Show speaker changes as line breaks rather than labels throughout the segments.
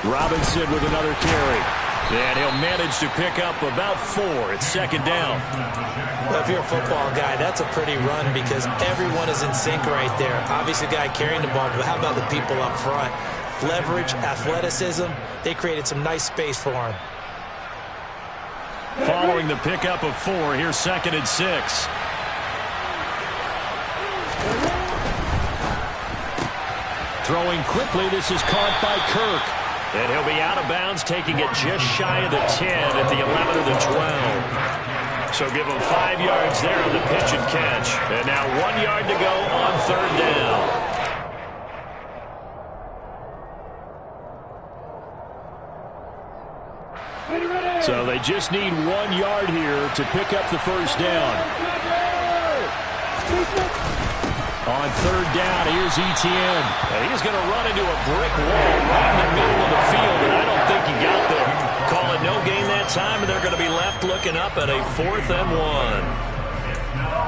Robinson with another carry. And he'll manage to pick up about 4. It's second down.
Well, if you're a football guy, that's a pretty run because everyone is in sync right there. Obviously, the guy carrying the ball, but how about the people up front? Leverage, athleticism, they created some nice space for him.
Following the pickup of 4, here's second and 6. Throwing quickly, this is caught by Kirk. And he'll be out of bounds, taking it just shy of the 10 at the 11 or the 12. So give him 5 yards there on the pitch and catch. And now 1 yard to go on third down. So they just need 1 yard here to pick up the first down. On third down, here's Etienne. And he's going to run into a brick wall right in the middle of the field, and I don't think he got there. Call it no gain that time, and they're going to be left looking up at a 4th and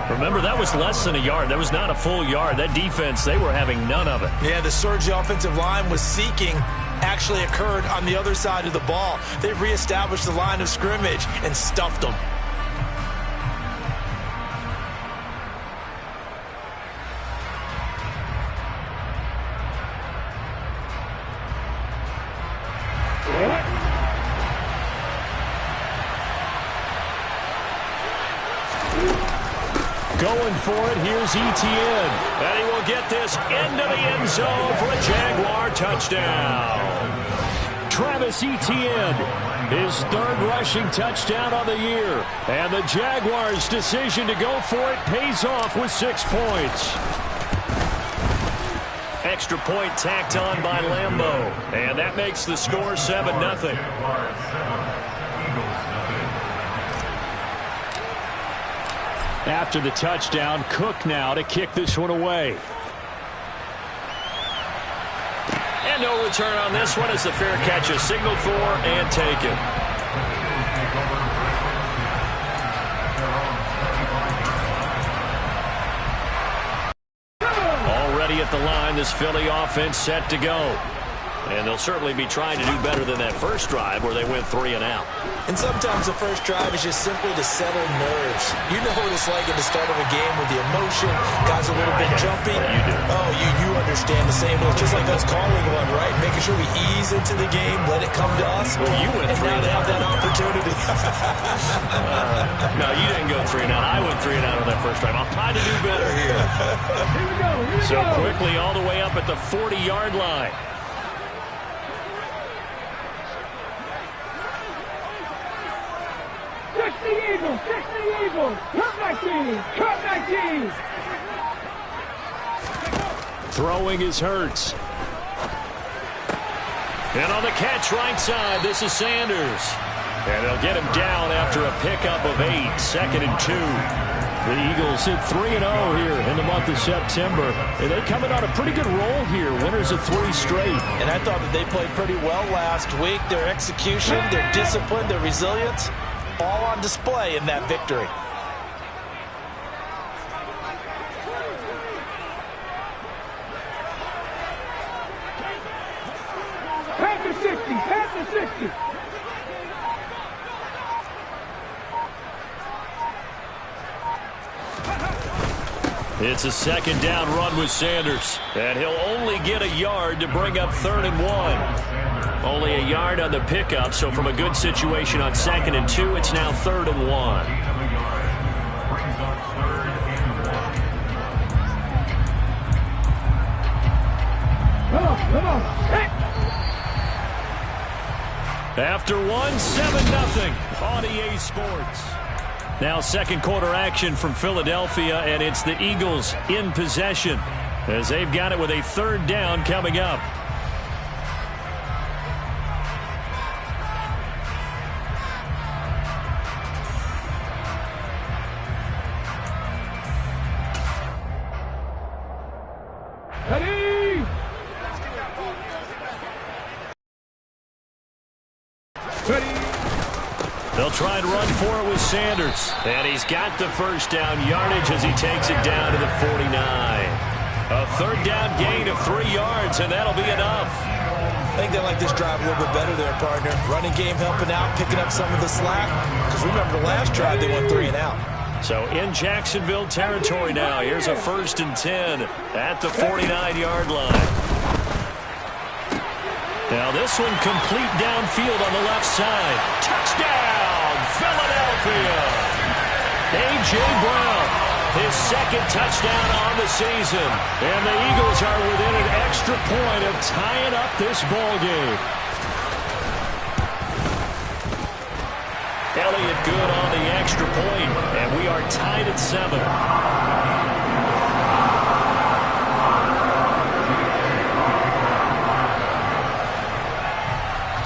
1. Remember, that was less than a yard. That was not a full yard. That defense, they were having none of it.
Yeah, the surge the offensive line was seeking actually occurred on the other side of the ball. They reestablished the line of scrimmage and stuffed them.
Going for it, here's Etienne. And he will get this into the end zone for a Jaguar touchdown. Travis Etienne, his 3rd rushing touchdown on the year. And the Jaguars' decision to go for it pays off with 6 points. Extra point tacked on by Lambeau. And that makes the score 7-0. After the touchdown, Cook now to kick this one away. And no return on this one as the fair catch is signaled for and taken. Already at the line, this Philly offense set to go. And they'll certainly be trying to do better than that first drive where they went 3 and out.
And sometimes the first drive is just simply to settle nerves. You know what it's like at the start of a game with the emotion, guys a little bit jumpy.
You do.
Oh, you understand the same way. It's just like us calling one, right? Making sure we ease into the game, let it come to us.
Well, you went 3 and
now
out.
to have that opportunity.
No, you didn't go 3 and out. I went 3 and out on that first drive. I'll try to do better here.
Here we go.
So quickly all the way up at the 40-yard line.
Check the Eagles! Check the Eagles! Cut my team! Cut my team!
Throwing is Hurts. And on the catch right side, this is Sanders. And they'll get him down after a pickup of 8, 2nd and 2. The Eagles hit 3-0 here in the month of September. And they coming on a pretty good roll here. Winners of 3 straight.
And I thought that they played pretty well last week. Their execution, their discipline, their resilience, all on display in that victory.
Panther 60! Panther 60!
It's a 2nd down run with Sanders. And he'll only get a yard to bring up 3rd and 1. Only a yard on the pickup, so from a good situation on 2nd and 2, it's now 3rd and 1.
Come on!
After 1, 7-0 on EA Sports. Now 2nd quarter action from Philadelphia, and it's the Eagles in possession as they've got it with a 3rd down coming up.
Ready! Ready!
They'll try and run for it with Sanders. And he's got the first down yardage as he takes it down to the 49. A A third down gain of 3 yards, and that'll be enough.
I think they like this drive a little bit better there, partner. Running game helping out, picking up some of the slack. Because remember the last drive, they went 3 and out.
So in Jacksonville territory now. Here's a 1st and 10 at the 49-yard line. Now this one complete downfield on the left side. Touchdown, Philadelphia! A.J. Brown, his 2nd touchdown on the season. And the Eagles are within an extra point of tying up this ball game. Elliott good on the extra point, and we are tied at 7.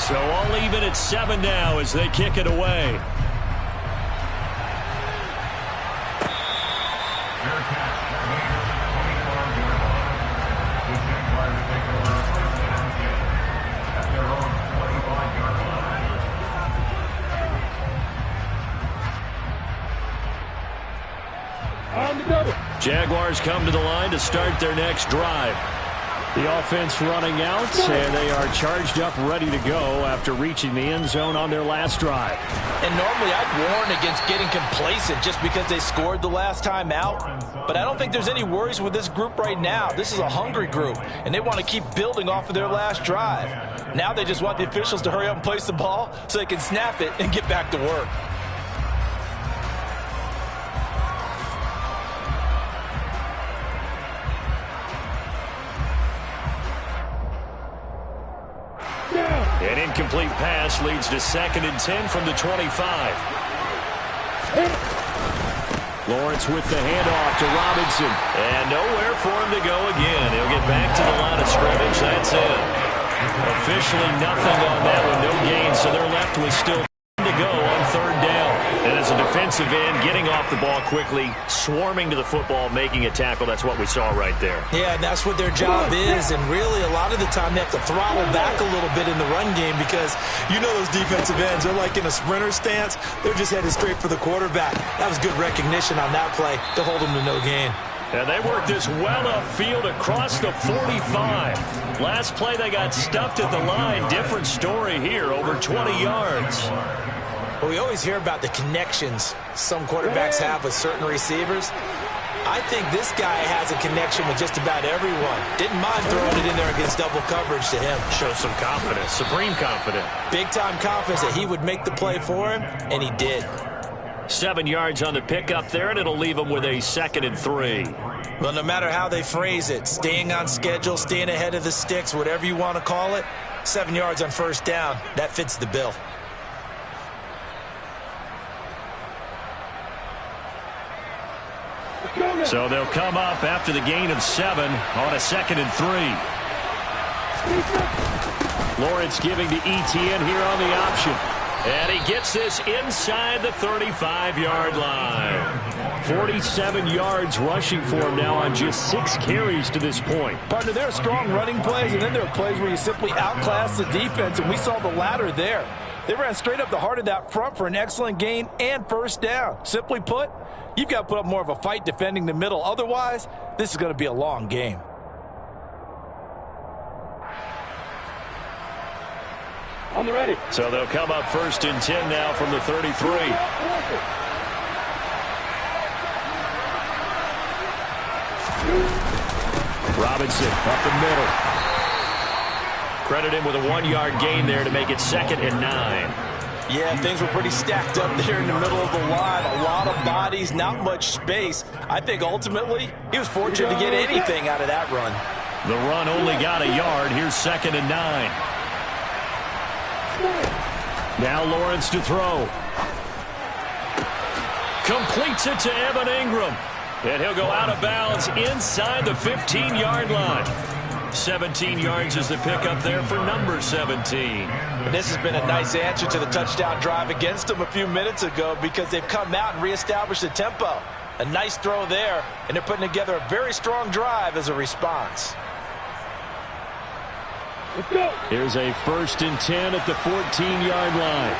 So all even at 7 now as they kick it away. Jaguars come to the line to start their next drive. The offense running out, and they are charged up, ready to go after reaching the end zone on their last drive.
And normally I'd warn against getting complacent just because they scored the last time out. But I don't think there's any worries with this group right now. This is a hungry group, and they want to keep building off of their last drive. Now they just want the officials to hurry up and place the ball so they can snap it and get back to work.
An incomplete pass leads to 2nd and 10 from the 25. Lawrence with the handoff to Robinson. And nowhere for him to go again. He'll get back to the line of scrimmage. That's it. Officially nothing on that one. No gain, so they're left with still to go on 3rd down. And as a defensive end, getting off the ball quickly, swarming to the football, making a tackle. That's what we saw right there.
Yeah, and that's what their job is. And really, a lot of the time, they have to throttle back a little bit in the run game because you know those defensive ends, they're like in a sprinter stance. They're just headed straight for the quarterback. That was good recognition on that play to hold them to no gain.
And they worked this well upfield across the 45. Last play, they got stuffed at the line. Different story here, over 20 yards.
Well, we always hear about the connections some quarterbacks have with certain receivers. I think this guy has a connection with just about everyone. Didn't mind throwing it in there against double coverage to him.
Shows some confidence, supreme confidence.
Big-time confidence that he would make the play for him, and he did.
7 yards on the pickup there, and it'll leave him with a 2nd and 3.
Well, no matter how they phrase it, staying on schedule, staying ahead of the sticks, whatever you want to call it, 7 yards on 1st down, that fits the bill.
So they'll come up after the gain of 7 on a 2nd and 3. Lawrence giving to Etienne here on the option. And he gets this inside the 35-yard line. 47 yards rushing for him now on just 6 carries to this point.
Partner, there are strong running plays, and then there are plays where you simply outclass the defense, and we saw the latter there. They ran straight up the heart of that front for an excellent gain and 1st down. Simply put, you've got to put up more of a fight defending the middle. Otherwise, this is going to be a long game.
On the ready.
So they'll come up 1st and 10 now from the 33. Robinson up the middle. Credit him with a 1-yard gain there to make it 2nd and 9.
Yeah, things were pretty stacked up there in the middle of the line. A lot of bodies, not much space. I think ultimately he was fortunate to get anything out of that run.
The run only got a yard. Here's 2nd and 9. Now Lawrence to throw. Completes it to Evan Ingram. And he'll go out of bounds inside the 15-yard line. 17 yards is the pickup there for number 17.
And this has been a nice answer to the touchdown drive against them a few minutes ago because they've come out and reestablished the tempo. A nice throw there, and they're putting together a very strong drive as a response.
Let's go.
Here's a 1st and 10 at the 14-yard line.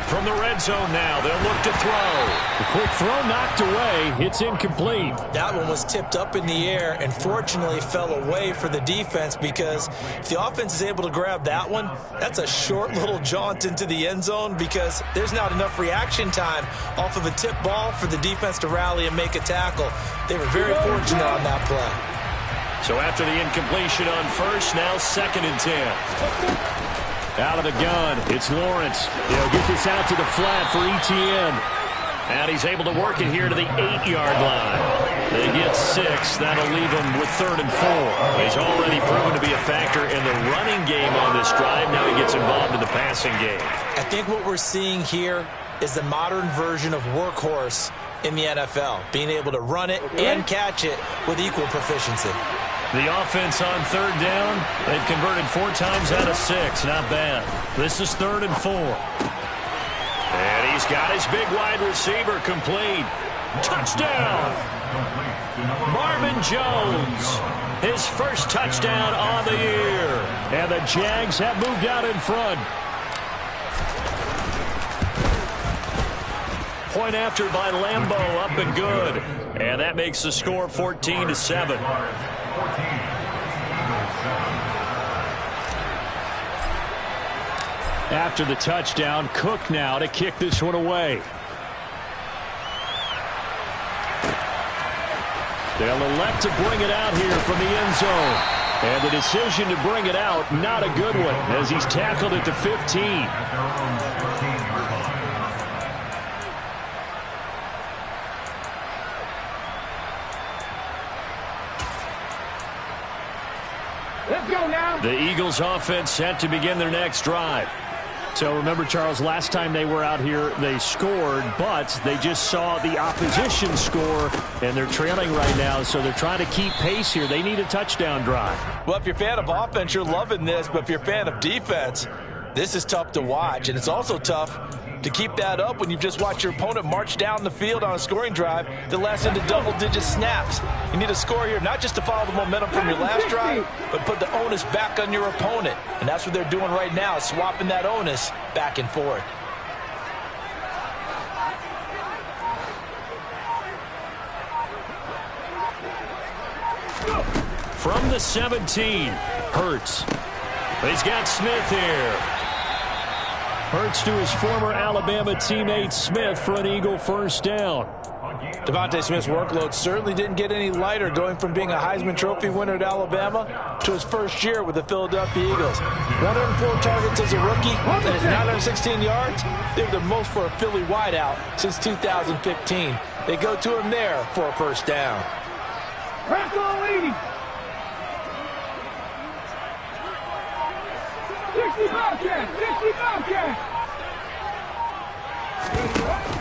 From the red zone now, they'll look to throw.
The quick throw knocked away. It's incomplete.
That one was tipped up in the air and fortunately fell away for the defense, because if the offense is able to grab that one, that's a short little jaunt into the end zone, because there's not enough reaction time off of a tip ball for the defense to rally and make a tackle. They were very fortunate on that play.
So after the incompletion on first, now 2nd and 10.
Out of the gun, it's Lawrence. They'll get this out to the flat for ETN.
And he's able to work it here to the 8-yard line. They get 6. That'll leave him with 3rd and 4. He's already proven to be a factor in the running game on this drive. Now he gets involved in the passing game.
I think what we're seeing here is the modern version of workhorse in the NFL, being able to run it and catch it with equal proficiency.
The offense on 3rd down, they've converted 4 times out of 6. Not bad. This is 3rd and 4. And he's got his big wide receiver complete. Touchdown! Marvin Jones, his first touchdown on the year.
And the Jags have moved out in front.
Point after by Lambo, up and good. And that makes the score 14-7.
After the touchdown, Cook now to kick this one away. They'll elect to bring it out here from the end zone. And the decision to bring it out, not a good one, as he's tackled at the 15.
Let's go now.
The Eagles offense set to begin their next drive. So remember, Charles, last time they were out here, they scored, but they just saw the opposition score, and they're trailing right now, so they're trying to keep pace here. They need a touchdown drive.
Well, if you're a fan of offense, you're loving this, but if you're a fan of defense, this is tough to watch, and it's also tough to keep that up when you've just watched your opponent march down the field on a scoring drive that lasts into double-digit snaps. You need a score here, not just to follow the momentum from your last drive, but put the onus back on your opponent. And that's what they're doing right now, swapping that onus back and forth.
From the 17, Hurts. He's got Smith here. Hurts to his former Alabama teammate Smith for an Eagle first down.
Devontae Smith's workload certainly didn't get any lighter, going from being a Heisman Trophy winner at Alabama to his first year with the Philadelphia Eagles. 104 targets as a rookie and his 916 yards. They were the most for a Philly wideout since 2015. They go to him there for a first down.
Press on lead. 60 Bobcat. 60 Bobcat.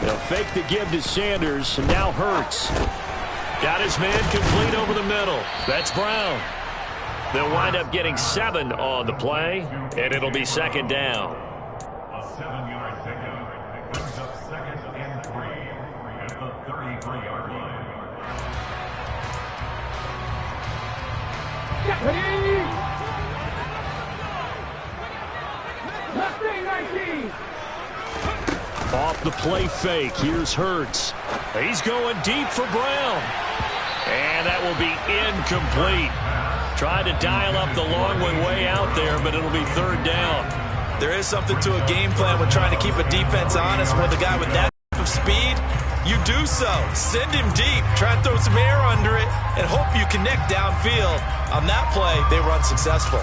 They'll fake the give to Sanders, and now Hurts.
Got his man complete over the middle. That's Brown. They'll wind up getting 7 on the play, and it'll be 2nd down.
A 7-yard pickup. Brings up 2nd and 3 at the 33-yard line.
Ready? Left wing 19.
Off the play fake, here's Hurts.
He's going deep for Brown. And that will be incomplete. Tried to dial up the long one way out there, but it'll be 3rd down.
There is something to a game plan with trying to keep a defense honest. With a guy with that type of speed, you do so. Send him deep. Try and throw some air under it and hope you connect downfield. On that play, they were unsuccessful.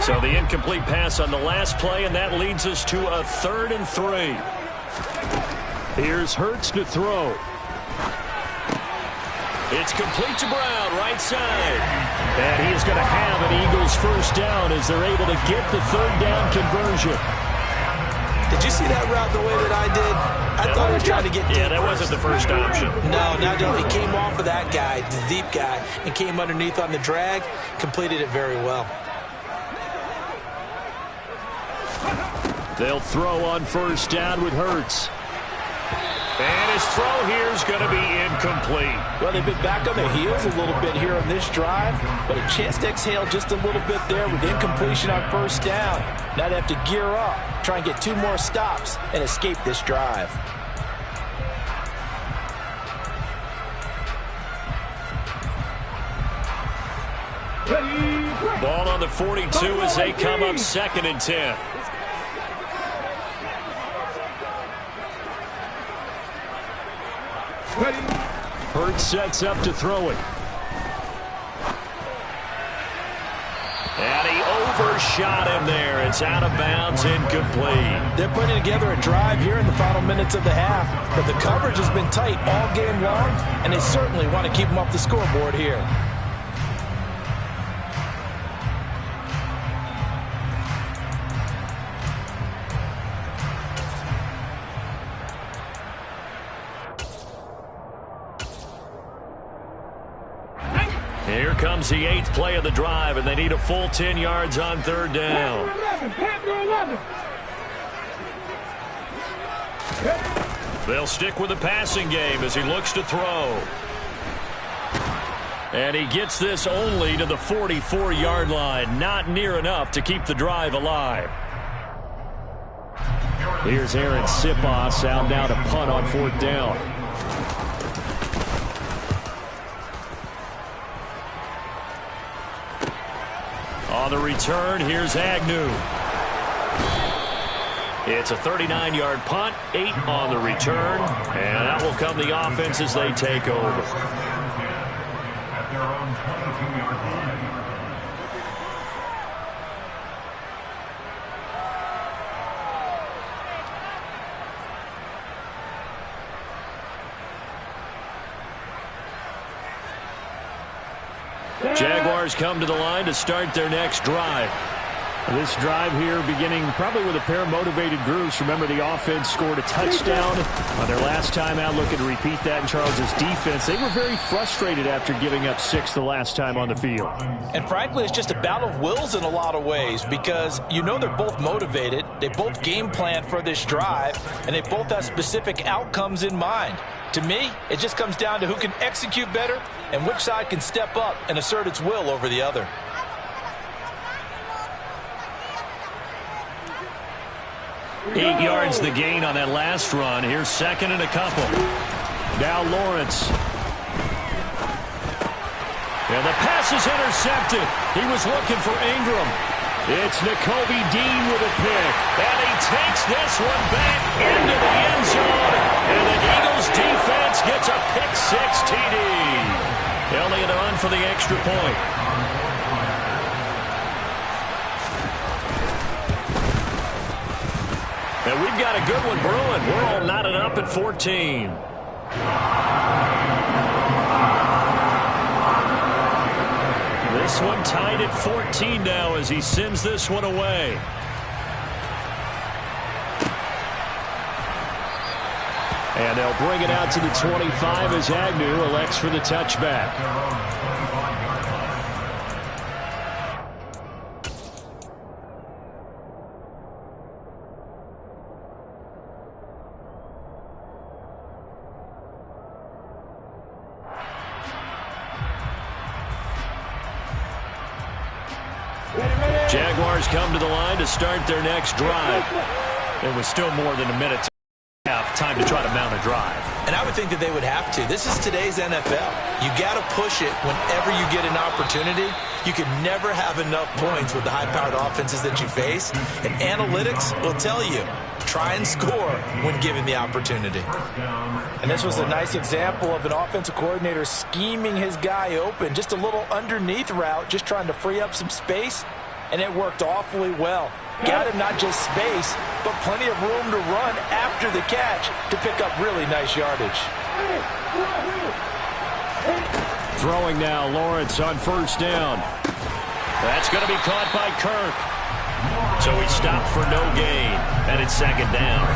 So the incomplete pass on the last play, and that leads us to a 3rd and 3.
Here's Hurts to throw.
It's complete to Brown, right side.
And he is going to have an Eagles first down as they're able to get the 3rd down conversion.
Did you see that route the way that I did? I thought he was trying to get deep.
Yeah, that wasn't the first option.
No, he came off of that guy, the deep guy, and came underneath on the drag, completed it very well.
They'll throw on first down with Hurts.
And his throw here is going to be incomplete.
Well, they've been back on their heels a little bit here on this drive, but a chance to exhale just a little bit there with incompletion on first down. Now they have to gear up, try and get 2 more stops, and escape this drive.
Ball on the 42 as they come up 2nd and 10.
Hurts sets up to throw it.
And he overshot him there. It's out of bounds, incomplete.
They're putting together a drive here in the final minutes of the half, but the coverage has been tight all game long, and they certainly want to keep them off the scoreboard here.
Here comes the 8th play of the drive, and they need a full 10 yards on 3rd down.
Panther 11.
They'll stick with the passing game as he looks to throw. And he gets this only to the 44-yard line. Not near enough to keep the drive alive.
Here's Aaron Sipos out now to punt on 4th down.
On the return, here's Agnew. It's a 39-yard punt, 8 on the return, and that will come the offense as they take over.
At their own 22-yard line.
Jaguars come to the line to start their next drive.
This drive here beginning probably with a pair of motivated groups. Remember, the offense scored a touchdown on their last time out. Looking to repeat that in Charles's defense. They were very frustrated after giving up 6 the last time on the field.
And frankly, it's just a battle of wills in a lot of ways because you know they're both motivated. They both game plan for this drive, and they both have specific outcomes in mind. To me, it just comes down to who can execute better and which side can step up and assert its will over the other.
Eight yards the gain on that last run. Here's 2nd and a couple.
Now Lawrence.
And the pass is intercepted. He was looking for Ingram. It's Nakobe Dean with a pick. And he takes this one back into the end zone. And the Eagles defense gets a pick-6 TD. Elliott on for the extra point. And we've got a good one brewing. We're all knotted up at 14. This one tied at 14 now as he sends this one away.
And they'll bring it out to the 25 as Agnew elects for the touchback.
Jaguars come to the line to start their next drive. There was still more than a minute to have time to try to mount a drive.
And I would think that they would have to. This is today's NFL. You got to push it whenever you get an opportunity. You can never have enough points with the high-powered offenses that you face. And analytics will tell you, try and score when given the opportunity.
And this was a nice example of an offensive coordinator scheming his guy open. Just a little underneath route, just trying to free up some space. And it worked awfully well. Got him not just space, but plenty of room to run after the catch to pick up really nice yardage.
Throwing now, Lawrence on first down.
That's going to be caught by Kirk. So he stopped for no gain, and it's 2nd down.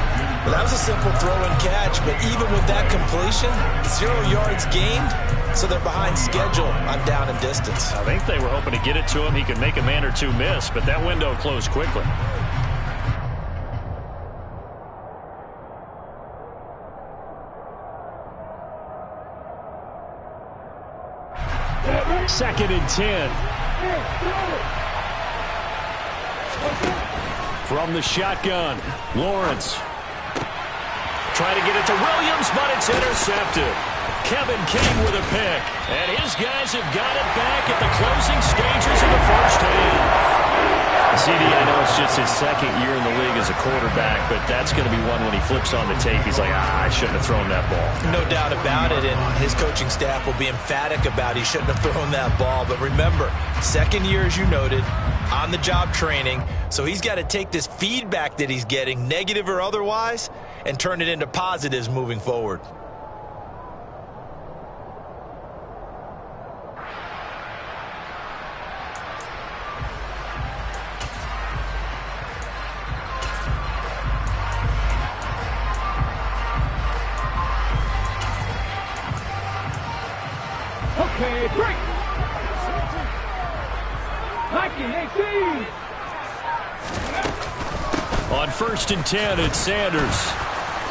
Well, that was a simple throw and catch, but even with that completion, 0 yards gained, so they're behind schedule on down and distance.
I think they were hoping to get it to him. He could make a man or two miss, but that window closed quickly.
2nd and 10. From the shotgun, Lawrence. Trying to get it to Williams, but it's intercepted. Kevin King with a pick. And his guys have got it back at the closing stages of the first half. CD, I know it's just his 2nd year in the league as a quarterback, but that's going to be one when he flips on the tape. He's like, I shouldn't have thrown that ball.
No doubt about it, and his coaching staff will be emphatic about he shouldn't have thrown that ball. But remember, 2nd year, as you noted, on-the-job training, so he's got to take this feedback that he's getting, negative or otherwise, and turn it into positives moving forward.
Okay, break. 19-18.
On 1st and 10, it's Sanders.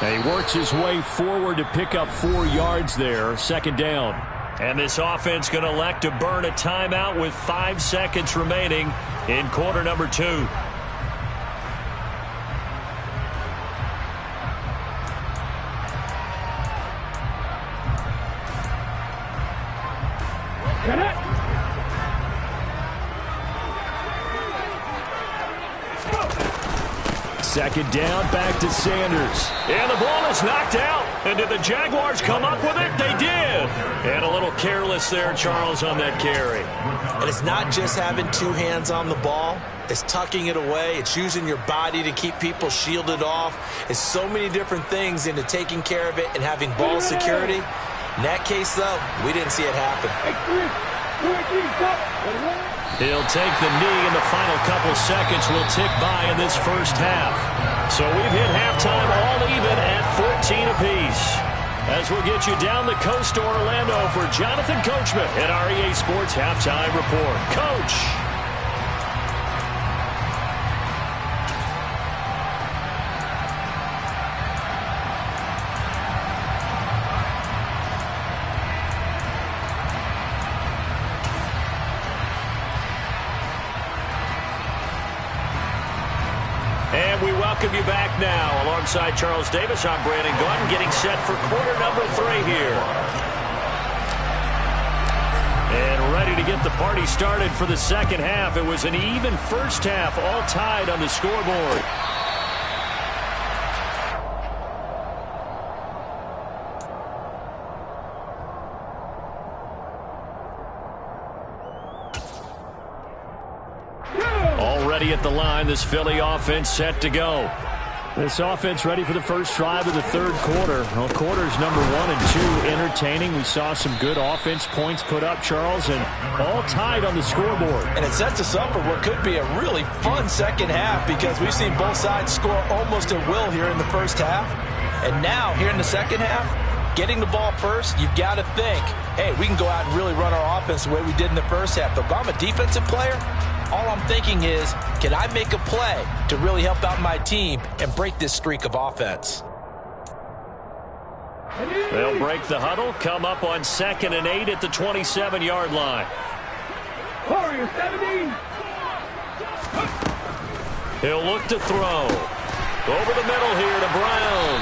And he works his way forward to pick up 4 yards there. 2nd down. And this offense going to elect to burn a timeout with 5 seconds remaining in quarter number 2. Second down, back to Sanders. And the ball is knocked out. And did the Jaguars come up with it? They did. And a little careless there, Charles, on that carry.
And it's not just having 2 hands on the ball. It's tucking it away. It's using your body to keep people shielded off. It's so many different things into taking care of it and having ball security. In that case, though, we didn't see it happen.
He'll take the knee, and the final couple seconds will tick by in this first half. So we've hit halftime all even at 14 apiece. As we'll get you down the coast to Orlando for Jonathan Coachman at our EA Sports Halftime Report. Coach. And we welcome you back now. Alongside Charles Davis, I'm Brandon Gordon, getting set for quarter number 3 here. And ready to get the party started for the second half. It was an even first half, all tied on the scoreboard. Already at the line, this Philly offense set to go. This offense ready for the first drive of the 3rd quarter. Well, quarters number 1 and 2 entertaining. We saw some good offense points put up, Charles, and all tied on the scoreboard.
And it sets us up for what could be a really fun second half because we've seen both sides score almost at will here in the first half. And now, here in the second half, getting the ball first, you've got to think, hey, we can go out and really run our offense the way we did in the first half. But if I'm a defensive player, all I'm thinking is, can I make a play to really help out my team and break this streak of offense?
They'll break the huddle, come up on 2nd and 8 at the 27-yard line.
Warrior 17.
He'll look to throw. Over the middle here to Brown.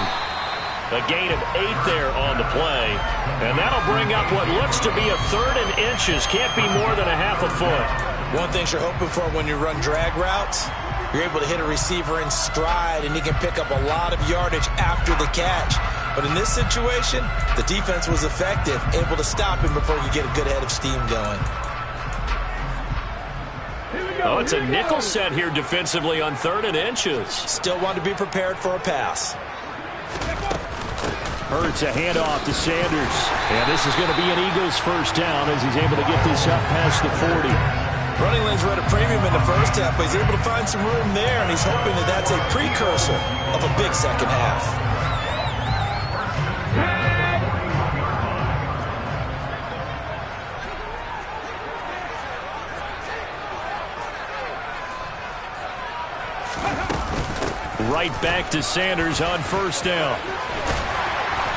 A gain of 8 there on the play. And that'll bring up what looks to be a 3rd and inches. Can't be more than a half a foot.
One thing you're hoping for when you run drag routes, you're able to hit a receiver in stride, and he can pick up a lot of yardage after the catch. But in this situation, the defense was effective, able to stop him before you get a good head of steam going.
Oh, it's a nickel set here defensively on 3rd and inches.
Still want to be prepared for a pass.
Hurts a handoff to Sanders. And this is going to be an Eagles first down as he's able to get this up past the 40.
Running lanes were at a premium in the first half, but he's able to find some room there, and he's hoping that that's a precursor of a big second half.
Right back to Sanders on first down.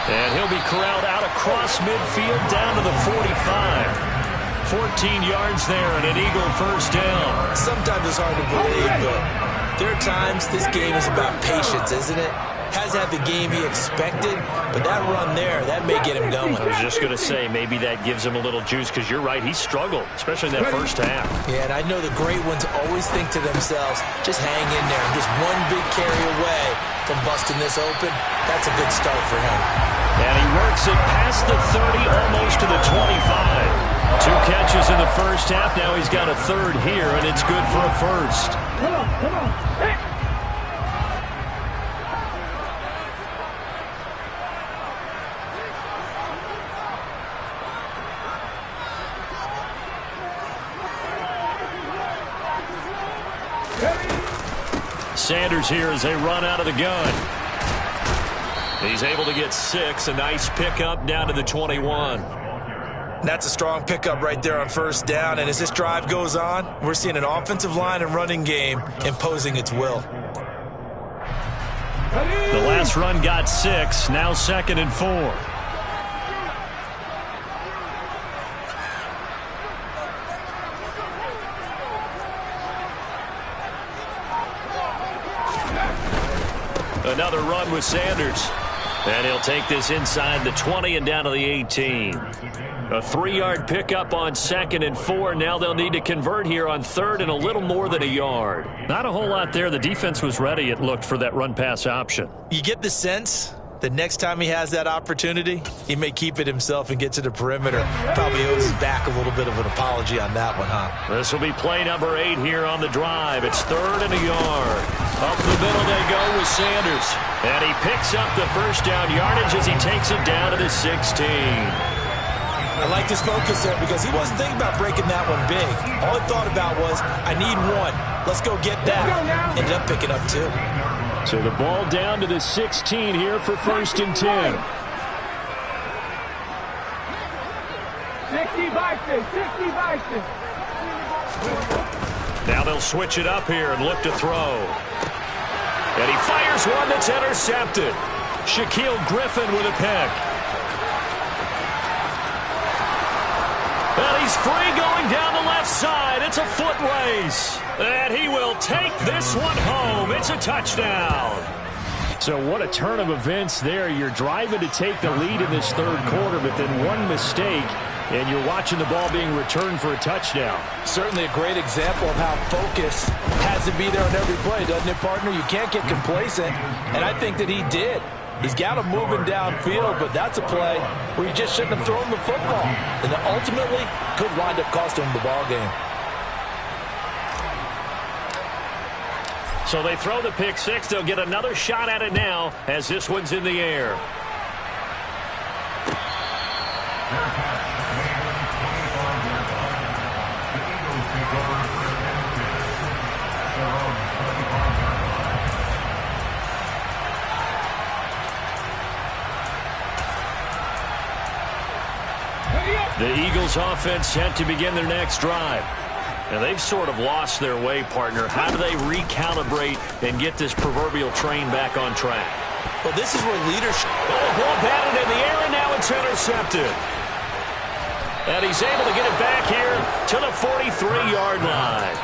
And he'll be corralled out across midfield down to the 45.
14 yards there and an Eagle first down.
Sometimes it's hard to believe, but there are times this game is about patience, isn't it? Hasn't had the game he expected, but that run there, that may get him going.
I was just going to say, maybe that gives him a little juice, because you're right, he struggled, especially in that first half.
Yeah, and I know the great ones always think to themselves, just hang in there. Just one big carry away from busting this open. That's a good start for him.
And he works it past the 30, almost to the 25. 2 catches in the first half. Now he's got a third here, and it's good for a first.
Come on, come on. Hey.
Sanders here as they run out of the gun. He's able to get 6. A nice pickup down to the 21.
That's a strong pickup right there on first down. And as this drive goes on, we're seeing an offensive line and running game imposing its will.
The last run got 6. Now 2nd and 4. Another run with Sanders. And he'll take this inside the 20 and down to the 18. A 3-yard pickup on 2nd and 4. Now they'll need to convert here on 3rd and a little more than a yard. Not a whole lot there. The defense was ready, it looked, for that run-pass option.
You get the sense that next time he has that opportunity, he may keep it himself and get to the perimeter. Probably owes his back a little bit of an apology on that one, huh?
This will be play number 8 here on the drive. It's 3rd and a yard. Up the middle they go with Sanders. And he picks up the first down yardage as he takes it down to the 16.
I like his focus there because he wasn't thinking about breaking that one big. All he thought about was, I need 1. Let's go get that. Ended up picking up 2.
So the ball down to the 16 here for 1st and 10.
60 Bison, 60 Bison.
Now they'll switch it up here and look to throw. And he fires one that's intercepted. Shaquille Griffin with a pick. And he's free going down the left side. It's a foot race. And he will take this one home. It's a touchdown. So what a turn of events there. You're driving to take the lead in this 3rd quarter, but then one mistake, and you're watching the ball being returned for a touchdown.
Certainly a great example of how focus has to be there on every play, doesn't it, partner? You can't get complacent, and I think that he did. He's got him moving downfield, but that's a play where you just shouldn't have thrown the football. And that ultimately could wind up costing him the ball game.
So they throw the pick 6. They'll get another shot at it now as this one's in the air. The Eagles offense set to begin their next drive. Now they've sort of lost their way, partner. How do they recalibrate and get this proverbial train back on track?
Well, this is where leadership...
Oh, ball batted in the air, and now it's intercepted. And he's able to get it back here to the 43-yard line.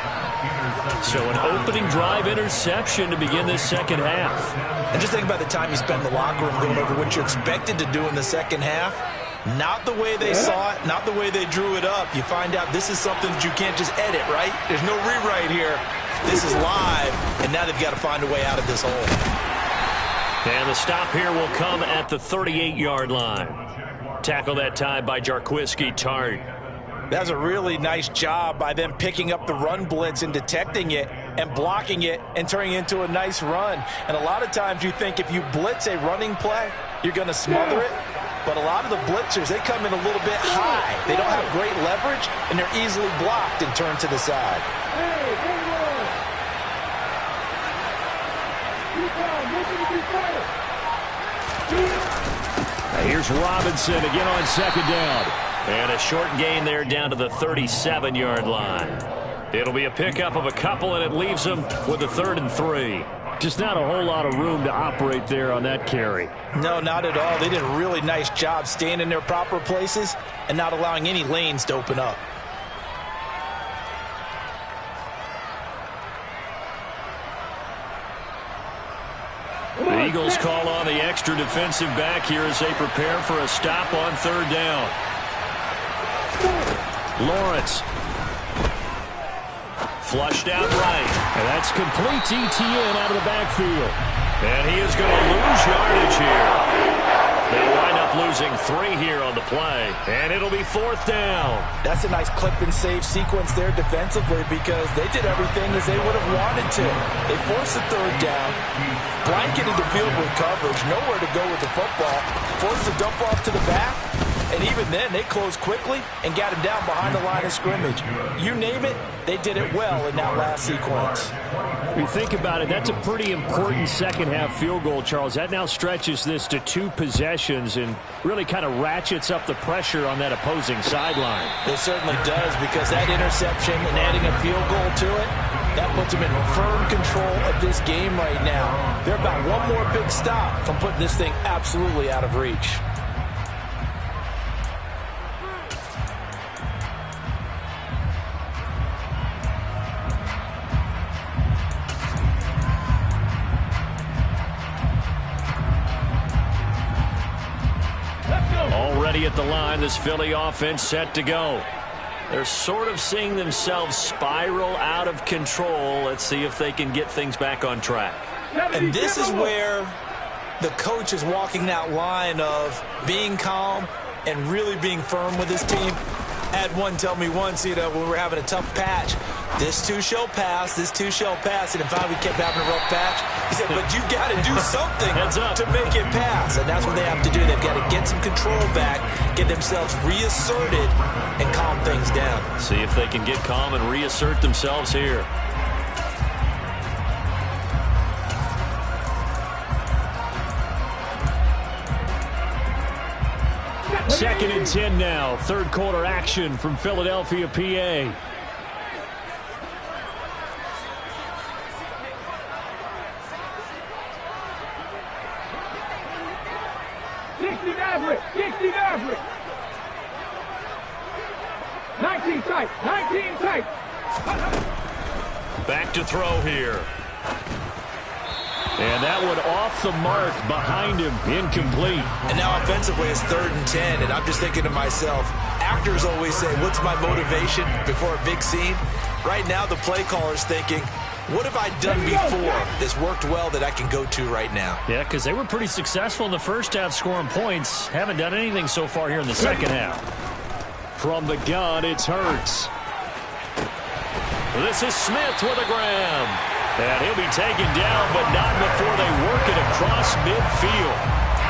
So an opening drive interception to begin this 2nd half.
And just think about the time you spend in the locker room going over what you're expected to do in the 2nd half. Not the way they saw it, not the way they drew it up. You find out this is something that you can't just edit, right? There's no rewrite here. This is live, and now they've got to find a way out of this hole.
And the stop here will come at the 38-yard line. Tackle that time by Jarquiski Tart.
That's a really nice job by them picking up the run blitz and detecting it and blocking it and turning it into a nice run. And a lot of times you think if you blitz a running play, you're going to smother it. But a lot of the blitzers, they come in a little bit high. They don't have great leverage, and they're easily blocked and turned to the side.
Now here's Robinson again on 2nd down. And a short gain there down to the 37-yard line. It'll be a pickup of a couple, and it leaves them with a 3rd and 3. Just not a whole lot of room to operate there on that carry.
No, not at all. They did a really nice job staying in their proper places and not allowing any lanes to open up.
The Eagles call on the extra defensive back here as they prepare for a stop on third down. Lawrence. Flushed out right.
And that's complete to ETN out of the backfield.
And he is going to lose yardage here. They'll wind up losing 3 here on the play. And it'll be fourth down.
That's a nice clip and save sequence there defensively because they did everything as they would have wanted to. They forced the third down, blanketed the field with coverage, nowhere to go with the football, forced the dump off to the back, and even then they closed quickly and got him down behind the line of scrimmage. You name it, they did it well in that last sequence.
When you think about it, that's a pretty important second-half field goal, Charles. That now stretches this to 2 possessions and really kind of ratchets up the pressure on that opposing sideline.
It certainly does because that interception and adding a field goal to it, that puts them in firm control of this game right now. They're about one more big stop from putting this thing absolutely out of reach.
Already at the line, this Philly offense set to go. They're sort of seeing themselves spiral out of control. Let's see if they can get things back on track.
And this is where the coach is walking that line of being calm and really being firm with his team. I had one tell me once, when we were having a tough patch, this too shall pass, this too shall pass. And in fact, we kept having a rough patch. He said, but you got to do something to make it pass. And that's what they have to do. They've got to get some control back, get themselves reasserted, and calm things down.
See if they can get calm and reassert themselves here.
Second and 10 now. Third quarter action from Philadelphia, PA.
Maverick, 60 Maverick. 19 tight, 19 tight.
Back to throw here.
And that one off the mark behind him, incomplete.
And now offensively it's 3rd and 10, and I'm just thinking to myself, actors always say, what's my motivation before a big scene? Right now the play caller's thinking, what have I done before that's worked well that I can go to right now?
Yeah, because they were pretty successful in the first half scoring points. Haven't done anything so far here in the second half. From the gun, it's Hurts.
This is Smith with a grab. And he'll be taken down, but not before they work it across midfield.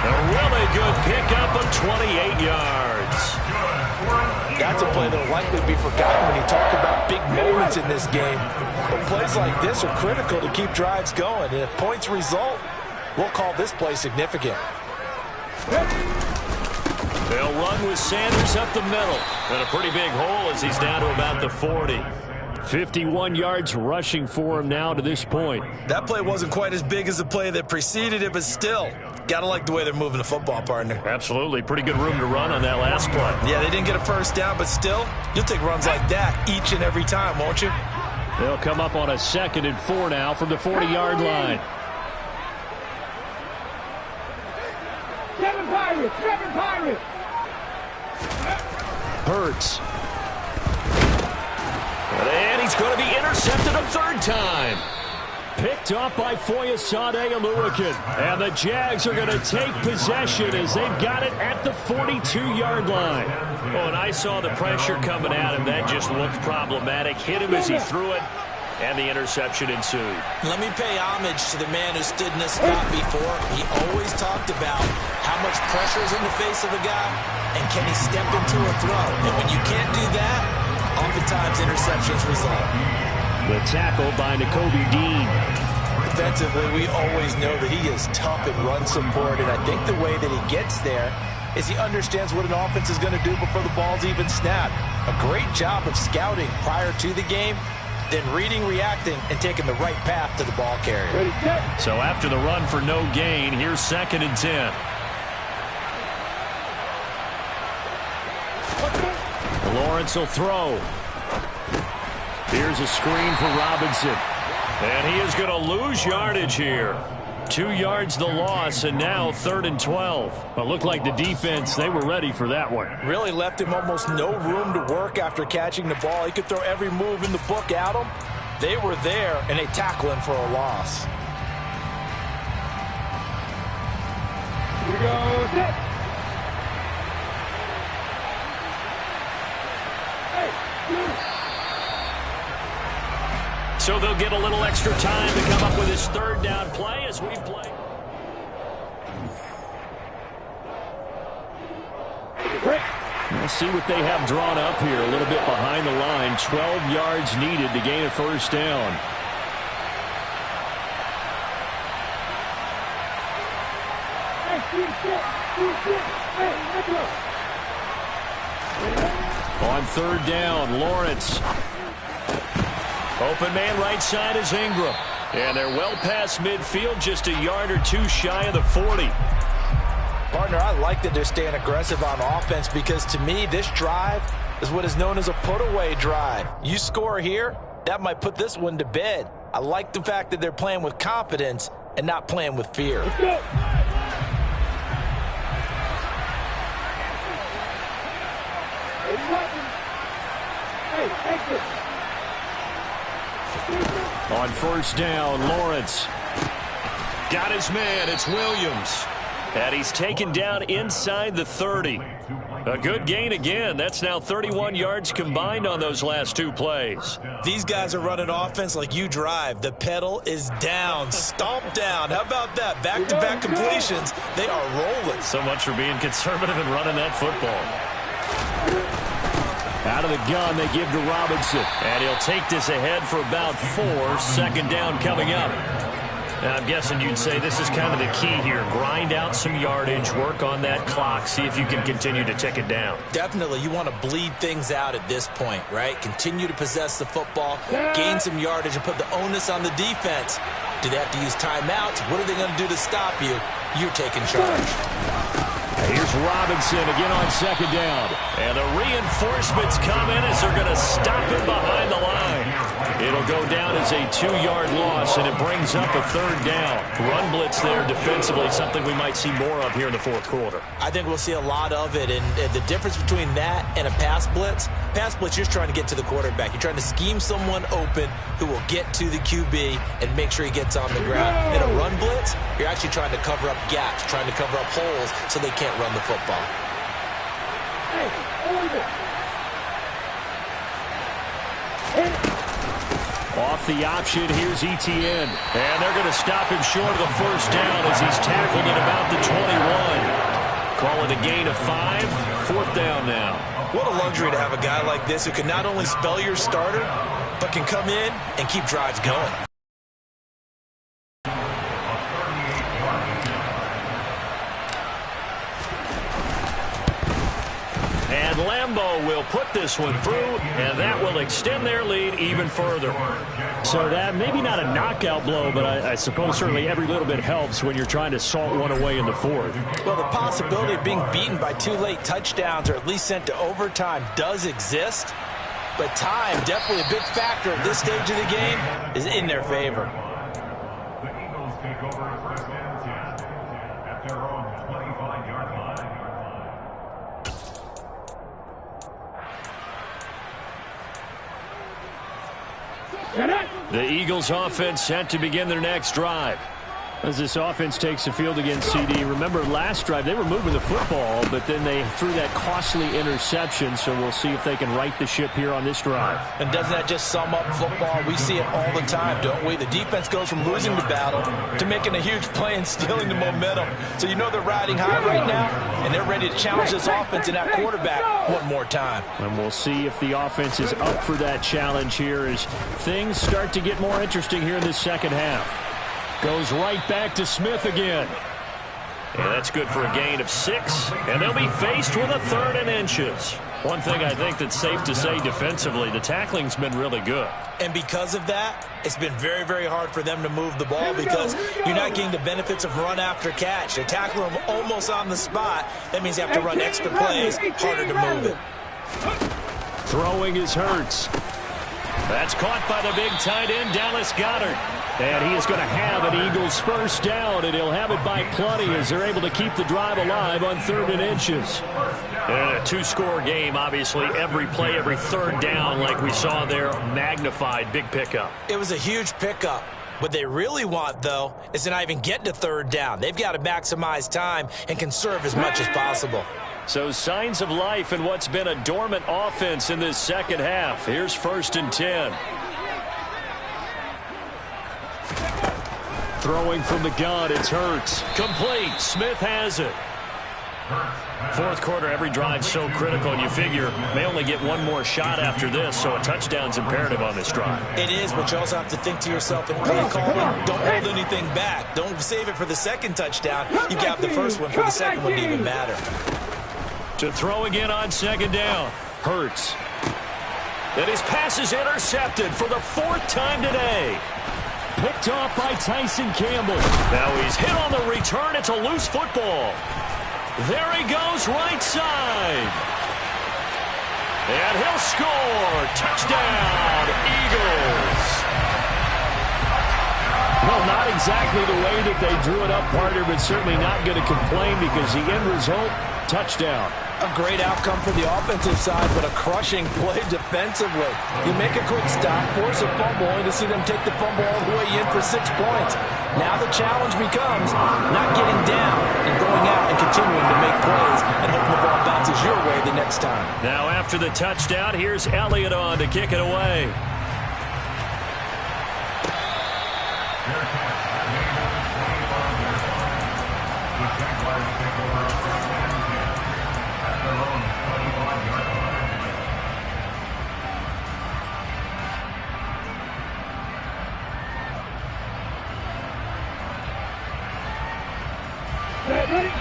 A really good pickup of 28 yards.
That's a play that will likely be forgotten when you talk about big moments in this game. But plays like this are critical to keep drives going. And if points result, we'll call this play significant.
They'll run with Sanders up the middle. And a pretty big hole as he's down to about the 40.
51 yards rushing for him now to this point.
That play wasn't quite as big as the play that preceded it, but still, got to like the way they're moving the football, partner.
Absolutely. Pretty good room to run on that last play.
Yeah, they didn't get a first down, but still, you'll take runs like that each and every time, won't you?
They'll come up on a 2nd and 4 now from the 40-yard line.
Seven Pirates.
Hurts.
And he's going to be intercepted a 3rd time.
Picked up by Foyesade Wk. And the Jags are going to take possession as they've got it at the 42-yard line.
Oh, and I saw the pressure coming at him. That just looked problematic. Hit him as he threw it, and the interception ensued.
Let me pay homage to the man who stood in this spot before. He always talked about how much pressure is in the face of a guy, and can he step into a throw. And when you can't do that, oftentimes interceptions result.
The tackle by Nakobe Dean.
Defensively, we always know that he is tough in run support, and I think the way that he gets there is he understands what an offense is going to do before the ball's even snapped. A great job of scouting prior to the game, then reading, reacting, and taking the right path to the ball carrier.
So after the run for no gain, here's 2nd and 10.
Lawrence will throw. Here's a screen for Robinson.
And he is going to lose yardage here.
2 yards the loss, and now 3rd and 12. But looked like the defense, they were ready for that one.
Really left him almost no room to work after catching the ball. He could throw every move in the book at him. They were there, and they tackle him for a loss.
Here we go, set.
So they'll get a little extra time to come up with his 3rd down play as we play. We'll see what they have drawn up here. A little bit behind the line. 12 yards needed to gain a 1st down. On 3rd down, Lawrence. Open man right side is Ingram. And they're well past midfield, just a yard or 2 shy of the 40.
Partner, I like that they're staying aggressive on offense because to me, this drive is what is known as a put-away drive. You score here, that might put this one to bed. I like the fact that they're playing with confidence and not playing with fear.
Let's go. Hey, exit.
On 1st down, Lawrence. Got his man, it's Williams. And he's taken down inside the 30. A good gain again. That's now 31 yards combined on those last 2 plays.
These guys are running offense like you drive. The pedal is down, stomped down. How about that? Back-to-back completions. They are rolling.
So much for being conservative and running that football. Out of the gun, they give to Robinson. And he'll take this ahead for about 4. 2nd down coming up. And I'm guessing you'd say this is kind of the key here. Grind out some yardage, work on that clock, see if you can continue to tick it down.
Definitely, you want to bleed things out at this point, right? Continue to possess the football, gain some yardage, and put the onus on the defense. Do they have to use timeouts? What are they going to do to stop you? You're taking charge.
Here's Robinson again on 2nd down. And the reinforcements come in as they're going to stop him behind the line. It'll go down as a 2-yard loss, and it brings up a 3rd down. Run blitz there defensively, something we might see more of here in the 4th quarter.
I think we'll see a lot of it, and the difference between that and a pass blitz, you're just trying to get to the quarterback. You're trying to scheme someone open who will get to the QB and make sure he gets on the ground. In a run blitz, you're actually trying to cover up gaps, trying to cover up holes so they can't run the football.
Hey, hold it.
Off the option, here's Etienne. And they're going to stop him short of the 1st down as he's tackled at about the 21. Call it a gain of 5. 4th down now.
What a luxury to have a guy like this who can not only spell your starter, but can come in and keep drives going.
And Lambeau will put this one through, and that will extend their lead even further. So that maybe not a knockout blow, but I suppose certainly every little bit helps when you're trying to salt one away in the 4th.
Well, the possibility of being beaten by 2 late touchdowns or at least sent to overtime does exist, but time, definitely a big factor at this stage of the game, is in their favor.
The Eagles take over 1st and 10 at their own 25-yard line.
The Eagles offense set to begin their next drive. As this offense takes the field against CD, remember last drive they were moving the football, but then they threw that costly interception, so we'll see if they can right the ship here on this drive.
And doesn't that just sum up football? We see it all the time, don't we? The defense goes from losing the battle to making a huge play and stealing the momentum. So you know they're riding high right now, and they're ready to challenge this offense and that quarterback one more time.
And we'll see if the offense is up for that challenge here as things start to get more interesting here in this 2nd half. Goes right back to Smith again. And that's good for a gain of 6. And they'll be faced with a 3rd and inches. One thing I think that's safe to say defensively, the tackling's been really good.
And because of that, it's been very, very hard for them to move the ball because you're not getting the benefits of run after catch. They're tackling them almost on the spot. That means you have to run extra plays, harder to move it.
Throwing is Hurts. That's caught by the big tight end, Dallas Goedert. And he is going to have an Eagles first down, and he'll have it by plenty as they're able to keep the drive alive on 3rd and inches.
And a two-score game, obviously. Every play, every third down, like we saw there, magnified. Big pickup.
It was a huge pickup. What they really want, though, is to not even get to 3rd down. They've got to maximize time and conserve as much as possible.
So signs of life in what's been a dormant offense in this second half. Here's 1st and 10. Throwing from the gun, it's Hurts.
Complete. Smith has it. Fourth quarter, every drive so critical, and you figure may only get one more shot after this, so a touchdown's imperative on this drive.
It is, but you also have to think to yourself, and play calling, don't hold anything back. Don't save it for the second touchdown. You got the first one for the second one to even matter.
To throw again on 2nd down.
Hurts.
And his pass is intercepted for the 4th time today.
Picked off by Tyson Campbell.
Now he's hit on the return. It's a loose football. There he goes, right side. And he'll score. Touchdown, Eagles.
Well, not exactly the way that they drew it up, partner, but certainly not going to complain because the end result, touchdown.
A great outcome for the offensive side, but a crushing play defensively. You make a quick stop, force a fumble, only to see them take the fumble all the way in for 6 points. Now the challenge becomes not getting down and going out and continuing to make plays and hoping the ball bounces your way the next time.
Now after the touchdown, here's Elliott on to kick it away.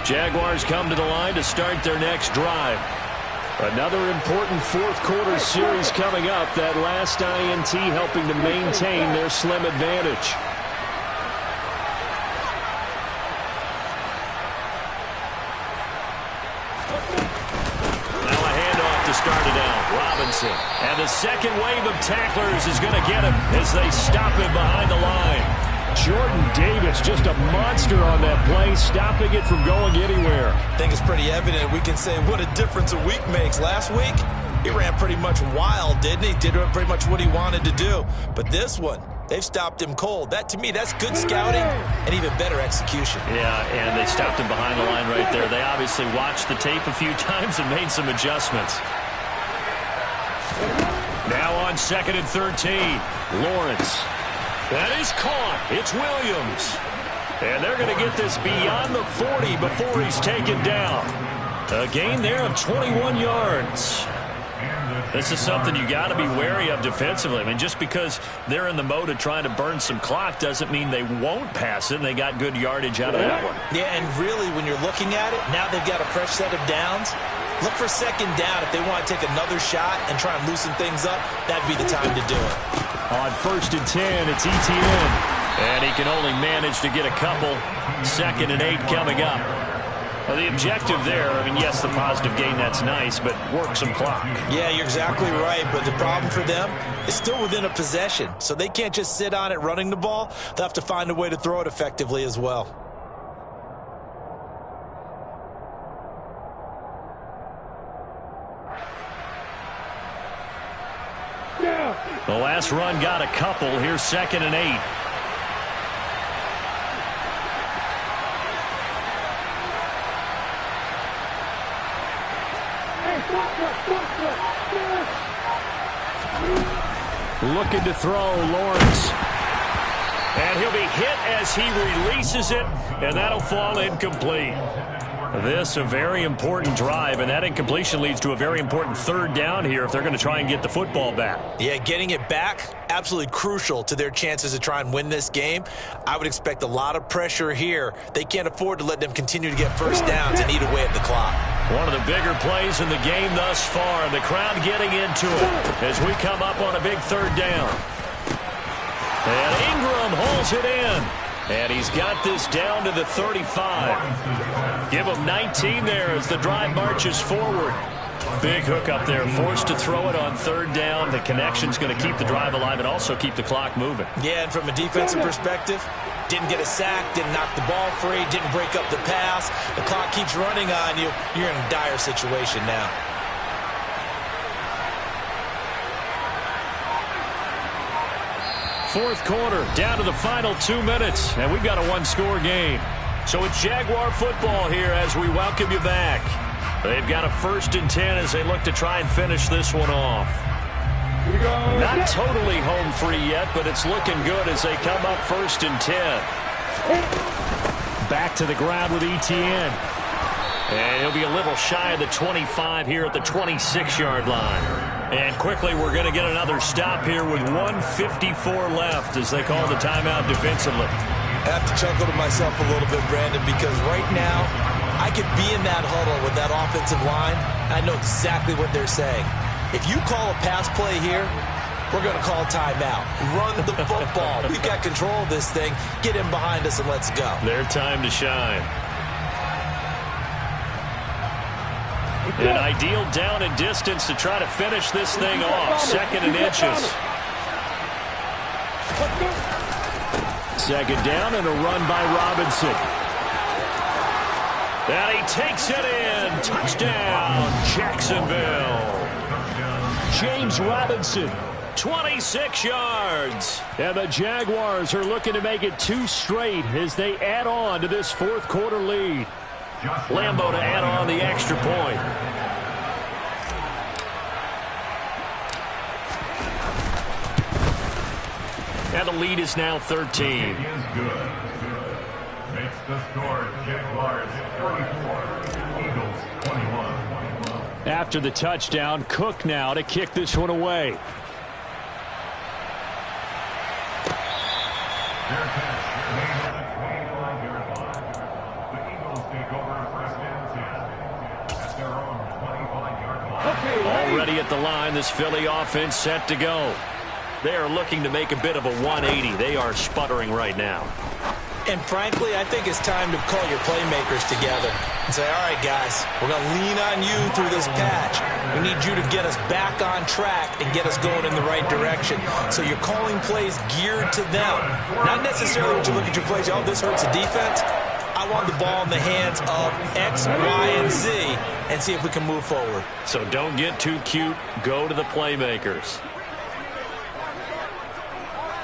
Jaguars come to the line to start their next drive.
Another important fourth quarter series coming up. That last INT helping to maintain their slim advantage.
Now a handoff to start it out. Robinson. And the second wave of tacklers is going to get him as they stop him behind the line.
Jordan Davis, just a monster on that play, stopping it from going anywhere.
I think it's pretty evident. We can say what a difference a week makes. Last week, he ran pretty much wild, didn't he? Did pretty much what he wanted to do. But this one, they've stopped him cold. That, to me, that's good scouting and even better execution.
Yeah, and they stopped him behind the line right there. They obviously watched the tape a few times and made some adjustments. Now on 2nd and 13, Lawrence. That is caught. It's Williams. And they're going to get this beyond the 40 before he's taken down. A gain there of 21 yards. This is something you got to be wary of defensively. I mean, just because they're in the mode of trying to burn some clock doesn't mean they won't pass it. And they got good yardage out of that one.
Yeah, and really, when you're looking at it, now they've got a fresh set of downs. Look for 2nd down. If they want to take another shot and try and loosen things up, that'd be the time to do it.
On 1st and 10, it's ETN.
And he can only manage to get a couple. 2nd and 8 coming up. Well, the objective there, I mean, yes, the positive gain, that's nice, but work some clock.
Yeah, you're exactly right, but the problem for them is still within a possession, so they can't just sit on it running the ball. They'll have to find a way to throw it effectively as well.
The last run got a couple. Here's 2nd and 8.
Looking to throw, Lawrence.
And he'll be hit as he releases it, and that'll fall incomplete. This a very important drive, and that incompletion leads to a very important 3rd down here if they're going to try and get the football back.
Yeah, getting it back, absolutely crucial to their chances to try and win this game. I would expect a lot of pressure here. They can't afford to let them continue to get first downs and eat away at the clock.
One of the bigger plays in the game thus far, and the crowd getting into it as we come up on a big 3rd down. And Ingram holds it in. And he's got this down to the 35. Give him 19 there as the drive marches forward.
Big hook up there, forced to throw it on third down. The connection's going to keep the drive alive and also keep the clock moving.
Yeah, and from a defensive perspective, didn't get a sack, didn't knock the ball free, didn't break up the pass. The clock keeps running on you. You're in a dire situation now.
Fourth quarter, down to the final 2 minutes, and we've got a one-score game. So it's Jaguar football here as we welcome you back. They've got a 1st and 10 as they look to try and finish this one off. Not totally home free yet, but it's looking good as they come up 1st and 10. Back to the ground with Etienne. And he'll be a little shy of the 25 here at the 26-yard line. And quickly, we're going to get another stop here with 1:54 left as they call the timeout defensively.
I have to chuckle to myself a little bit, Brandon, because right now, I could be in that huddle with that offensive line. I know exactly what they're saying. If you call a pass play here, we're going to call timeout. Run the football. We've got control of this thing. Get in behind us and let's go.
Their time to shine. An ideal down and distance to try to finish this thing off. 2nd and inches. 2nd down and a run by Robinson. And he takes it in. Touchdown, Jacksonville. James Robinson, 26 yards. And the Jaguars are looking to make it 2 straight as they add on to this 4th quarter lead. Lambo to add on the extra point. And the lead is now 13.
Is good. Makes the score Jaguars 34, Eagles 21.
After the touchdown, Cook now to kick this one away.
Their catch made at the 25-yard line. The Eagles take over 1st and 10 at their own 25-yard line.
Already at the line, this Philly offense set to go. They are looking to make a bit of a 180. They are sputtering right now.
And frankly, I think it's time to call your playmakers together and say, all right, guys, we're going to lean on you through this patch. We need you to get us back on track and get us going in the right direction. So you're calling plays geared to them. Not necessarily what you look at your plays, oh, this hurts the defense. I want the ball in the hands of X, Y, and Z and see if we can move forward.
So don't get too cute. Go to the playmakers.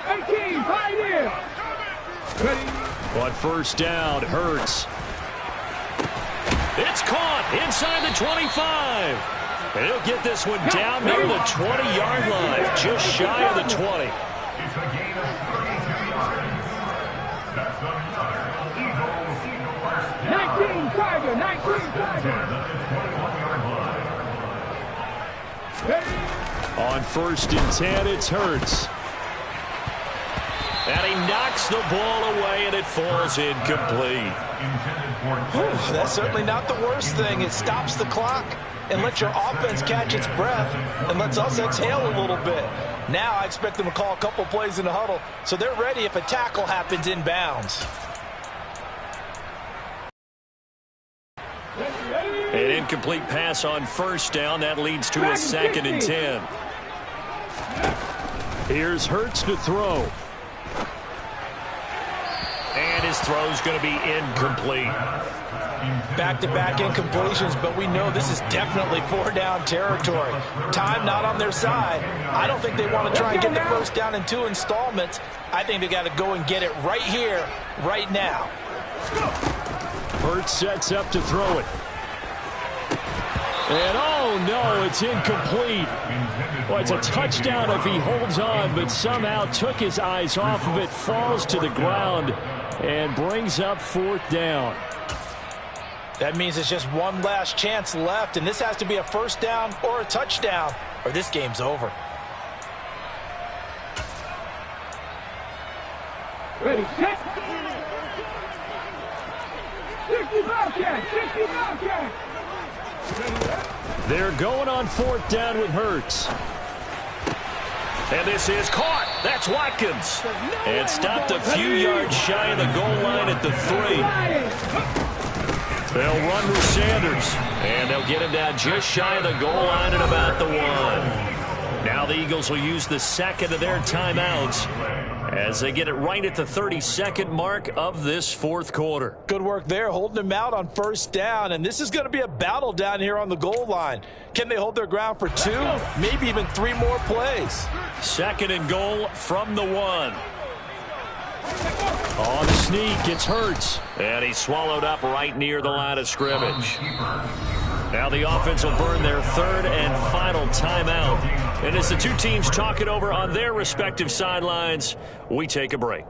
18, pioneer.
On 1st down, Hurts. It's caught inside the 25. And he'll get this one down near the 20-yard line, just shy of the 20.
It's a gain of 32 yards. That's another Eagles
19, Tiger, 19, Tiger.
at the 21-yard line.
On 1st and 10, it's Hurts. And he knocks the ball away, and it falls incomplete.
That's certainly not the worst thing. It stops the clock and lets your offense catch its breath and lets us exhale a little bit. Now I expect them to call a couple plays in the huddle so they're ready if a tackle happens inbounds.
An incomplete pass on 1st down. That leads to a 2nd and 10. Here's Hurts to throw. And his throw's going to be incomplete.
Back-to-back incompletions, but we know this is definitely 4-down territory. Time not on their side. I don't think they want to try and get the 1st down in 2 installments. I think they got to go and get it right here, right now.
Hurts sets up to throw it. And oh no, it's incomplete. Well, it's a touchdown if he holds on, but somehow took his eyes off of it, falls to the ground, and brings up 4th down.
That means it's just one last chance left, and this has to be a 1st down or a touchdown, or this game's over.
Ready, set. 60 Bobcat, 60 Bobcat.
They're going on 4th down with Hurts. And this is caught. That's Watkins. And stopped a few yards shy of the goal line at the 3.
They'll run with Sanders, and they'll get him down just shy of the goal line at about the 1. Now the Eagles will use the second of their timeouts as they get it right at the 32nd mark of this fourth quarter.
Good work there, holding them out on first down, and this is going to be a battle down here on the goal line. Can they hold their ground for 2, maybe even 3 more plays?
Second and goal from the 1. On the sneak, it's Hurts. And he's swallowed up right near the line of scrimmage. Now the offense will burn their third and final timeout. And as the two teams talk it over on their respective sidelines, we take a break.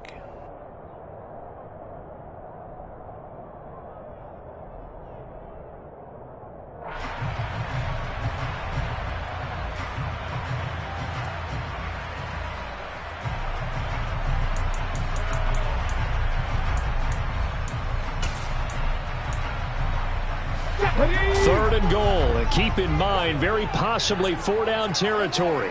Third and goal, and keep in mind, very possibly 4-down territory.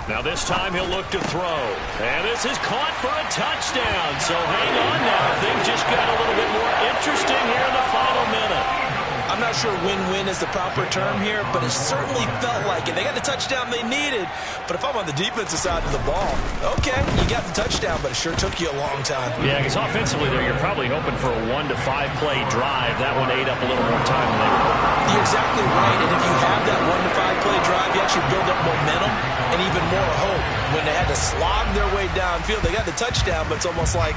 Now this time he'll look to throw. And this is caught for a touchdown. So hang on now. Things just got a little bit more interesting here in the final minute.
I'm not sure win-win is the proper term here, but it certainly felt like it. They got the touchdown they needed, but if I'm on the defensive side of the ball, okay, you got the touchdown, but it sure took you a long time.
Yeah, because offensively there, you're probably hoping for a 1 to 5 play drive. That one ate up a little more time than they were hoping.
You're exactly right, and if you have that 1 to 5 play drive, you actually build up momentum and even more hope. When they had to slog their way downfield, they got the touchdown, but it's almost like,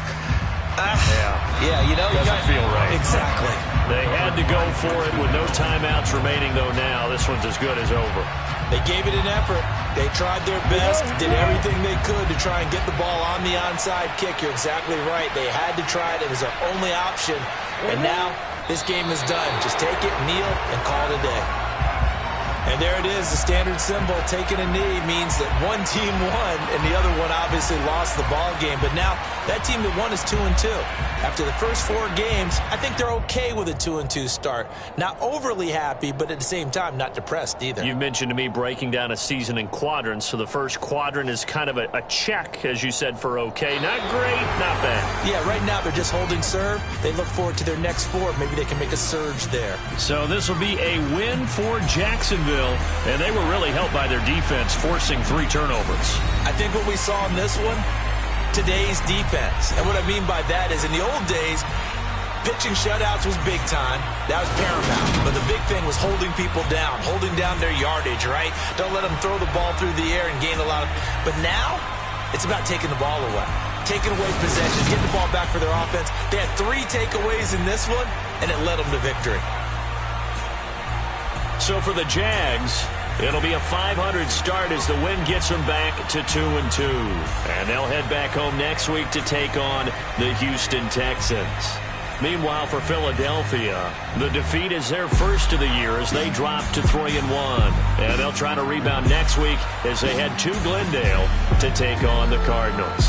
yeah, you know,
doesn't feel right.
Exactly.
They had to go for it with no timeouts remaining, though. Now this one's as good as over.
They gave it an effort. They tried their best, did everything they could to try and get the ball on the onside kick. You're exactly right. They had to try it. It was their only option. And now this game is done. Just take it, kneel, and call it a day. And there it is, the standard symbol. Taking a knee means that one team won, and the other one obviously lost the ball game. But now that team that won is 2-2. After the first 4 games, I think they're okay with a 2-2 start. Not overly happy, but at the same time, not depressed either.
You mentioned to me breaking down a season in quadrants. So the first quadrant is kind of a check, as you said, for okay. Not great, not bad.
Yeah, right now they're just holding serve. They look forward to their next 4. Maybe they can make a surge there.
So this will be a win for Jacksonville, and they were really helped by their defense, forcing 3 turnovers.
I think what we saw in this one, today's defense. And what I mean by that is in the old days, pitching shutouts was big time. That was paramount. But the big thing was holding people down, holding down their yardage, right? Don't let them throw the ball through the air and gain a lot of... But now, it's about taking the ball away. Taking away possessions, getting the ball back for their offense. They had 3 takeaways in this one, and it led them to victory.
So for the Jags, it'll be a 500 start as the win gets them back to 2-2. And they'll head back home next week to take on the Houston Texans. Meanwhile, for Philadelphia, the defeat is their first of the year as they drop to 3-1. And they'll try to rebound next week as they head to Glendale to take on the Cardinals.